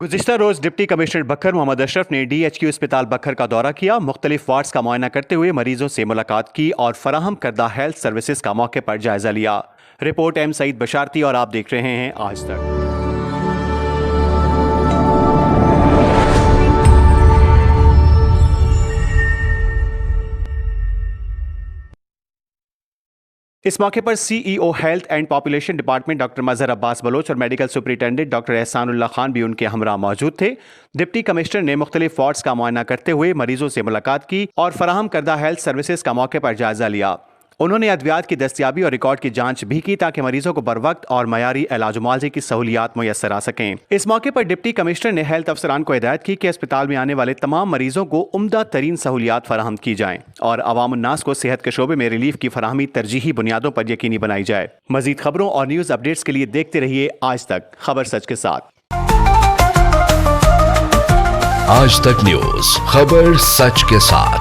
गुज़िश्ता रोज deputy commissioner बखर मोहम्मद अशरफ ने DHQ अस्पताल बखर का दौरा किया। मुख्तलिफ वार्ड्स का मुआयना करते हुए मरीजों से मुलाकात की और फराहम करदा हेल्थ सर्विसेज का मौके पर जायजा लिया। रिपोर्ट M सईद बशारती और आप देख रहे हैं आज तक। इस मौके पर CEO health and population department doctor Mazhar Abbas Baloch और medical superintendent doctor Ehsanullah Khan भी उनके हमरा मौजूद थे। डिप्टी कमिश्नर ने मुख्तलिफ वार्ड्स का मुआयना करते हुए मरीजों से मुलाकात की और फराहम करदा हेल्थ सर्विसेज का मौके पर जायजा लिया। उन्होंने अद्वियात की दस्तियाबी और रिकॉर्ड की जांच भी की ताकि मरीजों को बरवक्त और मयारी इलाज मुआवजे की सहूलियात मुयस्सर आ सकें। इस मौके पर डिप्टी कमिश्नर ने हेल्थ अफसरान को हिदायत की कि अस्पताल में आने वाले तमाम मरीजों को उम्दा तरीन सहूलियात फराहम की जाएं और अवाम उन्नास को सेहत के शोबे में रिलीफ की फराहमी तरजीही बुनियादों पर यकीनी बनाई जाए। मजीद खबरों और न्यूज अपडेट्स के लिए देखते रहिए आज तक, खबर सच के साथ। आज तक न्यूज, खबर सच के साथ।